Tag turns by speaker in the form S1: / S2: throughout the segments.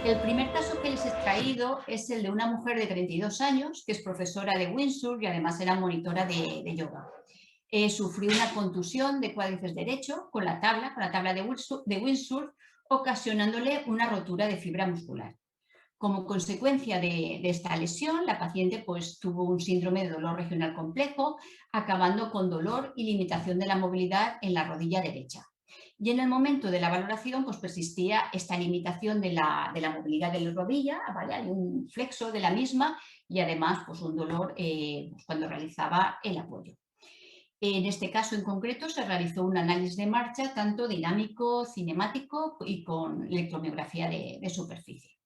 S1: El primer caso que les he traído es el de una mujer de 32 años que es profesora de windsurf y además era monitora de yoga. Sufrió una contusión de cuádriceps derecho con la tabla de windsurf, ocasionándole una rotura de fibra muscular. Como consecuencia de esta lesión, la paciente pues, tuvo un síndrome de dolor regional complejo, acabando con dolor y limitación de la movilidad en la rodilla derecha. Y en el momento de la valoración pues, persistía esta limitación de la movilidad de la rodilla, ¿vale? Hay un flexo de la misma y además pues, un dolor pues, cuando realizaba el apoyo. En este caso en concreto se realizó un análisis de marcha tanto dinámico, cinemático y con electromiografía de superficie.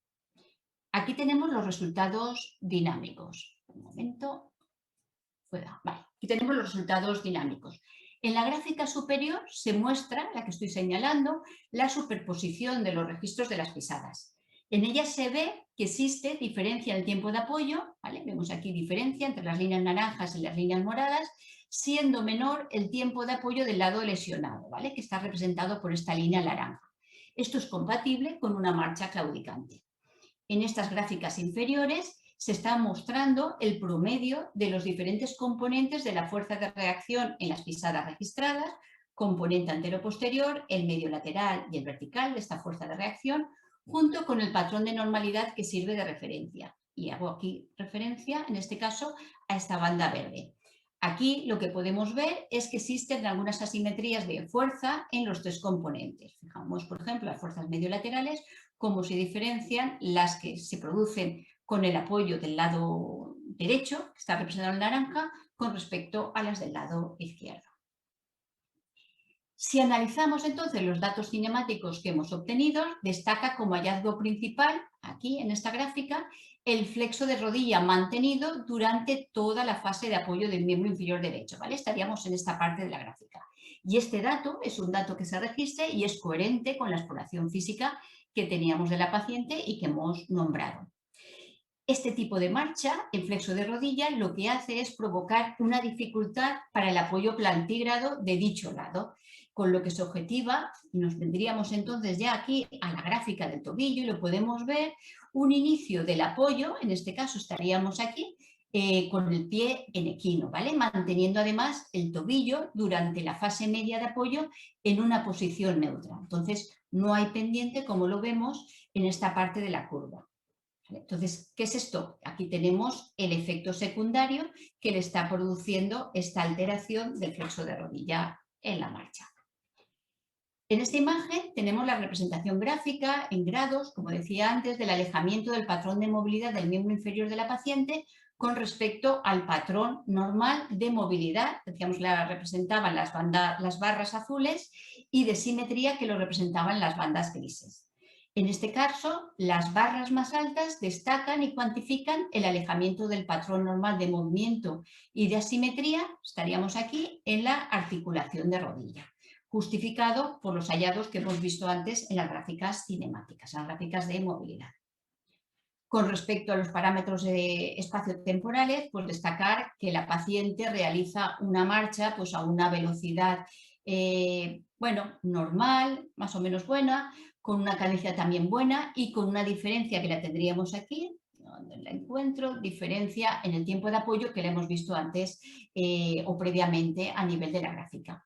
S1: Aquí tenemos los resultados dinámicos. Un momento. Vale, aquí tenemos los resultados dinámicos. En la gráfica superior se muestra, la que estoy señalando, la superposición de los registros de las pisadas. En ella se ve que existe diferencia en el tiempo de apoyo, ¿vale? Vemos aquí diferencia entre las líneas naranjas y las líneas moradas, siendo menor el tiempo de apoyo del lado lesionado, ¿vale? Que está representado por esta línea naranja. Esto es compatible con una marcha claudicante. En estas gráficas inferiores se está mostrando el promedio de los diferentes componentes de la fuerza de reacción en las pisadas registradas, componente antero-posterior, el medio lateral y el vertical de esta fuerza de reacción, junto con el patrón de normalidad que sirve de referencia. Y hago aquí referencia, en este caso, a esta banda verde. Aquí lo que podemos ver es que existen algunas asimetrías de fuerza en los tres componentes. Fijamos, por ejemplo, las fuerzas mediolaterales, cómo se diferencian las que se producen con el apoyo del lado derecho, que está representado en naranja, con respecto a las del lado izquierdo. Si analizamos entonces los datos cinemáticos que hemos obtenido, destaca como hallazgo principal, aquí en esta gráfica, el flexo de rodilla mantenido durante toda la fase de apoyo del miembro inferior derecho, ¿vale? Estaríamos en esta parte de la gráfica. Y este dato es un dato que se registra y es coherente con la exploración física que teníamos de la paciente y que hemos nombrado. Este tipo de marcha, el flexo de rodilla, lo que hace es provocar una dificultad para el apoyo plantígrado de dicho lado, con lo que se objetiva, y nos vendríamos entonces ya aquí a la gráfica del tobillo y lo podemos ver, un inicio del apoyo, en este caso estaríamos aquí, con el pie en equino, ¿vale? Manteniendo además el tobillo durante la fase media de apoyo en una posición neutra. Entonces, no hay pendiente como lo vemos en esta parte de la curva. Entonces, ¿qué es esto? Aquí tenemos el efecto secundario que le está produciendo esta alteración del flexo de rodilla en la marcha. En esta imagen tenemos la representación gráfica en grados, como decía antes, del alejamiento del patrón de movilidad del miembro inferior de la paciente con respecto al patrón normal de movilidad. Decíamos, la representaban las barras azules y de simetría que lo representaban las bandas grises. En este caso, las barras más altas destacan y cuantifican el alejamiento del patrón normal de movimiento y de asimetría, estaríamos aquí, en la articulación de rodilla, justificado por los hallazgos que hemos visto antes en las gráficas cinemáticas, en las gráficas de movilidad. Con respecto a los parámetros espaciotemporales, pues destacar que la paciente realiza una marcha pues a una velocidad normal, más o menos buena, con una cadencia también buena y con una diferencia que la tendríamos aquí, donde la encuentro, diferencia en el tiempo de apoyo que la hemos visto antes o previamente a nivel de la gráfica.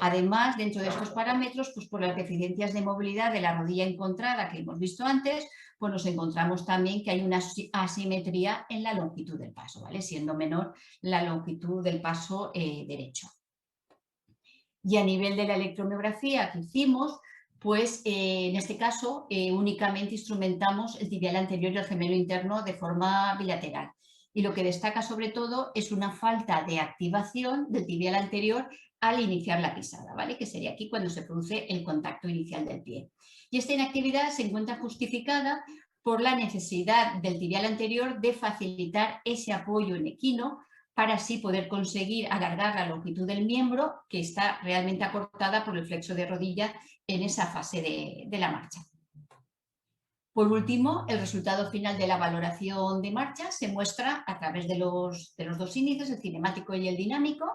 S1: Además, dentro de estos parámetros, pues por las deficiencias de movilidad de la rodilla encontrada que hemos visto antes, pues nos encontramos también que hay una asimetría en la longitud del paso, ¿vale? Siendo menor la longitud del paso derecho. Y a nivel de la electromiografía que hicimos, pues en este caso únicamente instrumentamos el tibial anterior y el gemelo interno de forma bilateral. Y lo que destaca sobre todo es una falta de activación del tibial anterior al iniciar la pisada, ¿vale? Que sería aquí cuando se produce el contacto inicial del pie. Y esta inactividad se encuentra justificada por la necesidad del tibial anterior de facilitar ese apoyo en equino para así poder conseguir alargar la longitud del miembro que está realmente acortada por el flexo de rodilla en esa fase de la marcha. Por último, el resultado final de la valoración de marcha se muestra a través de los dos índices, el cinemático y el dinámico,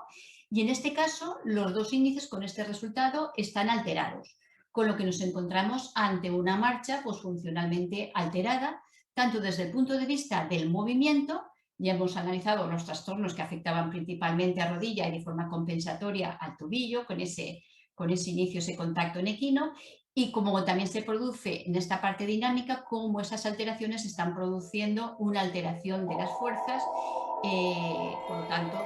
S1: y en este caso los dos índices con este resultado están alterados, con lo que nos encontramos ante una marcha pues, funcionalmente alterada, tanto desde el punto de vista del movimiento. Ya hemos analizado los trastornos que afectaban principalmente a rodilla y de forma compensatoria al tobillo, con ese inicio, ese contacto en equino, y como también se produce en esta parte dinámica, cómo esas alteraciones están produciendo una alteración de las fuerzas, por lo tanto,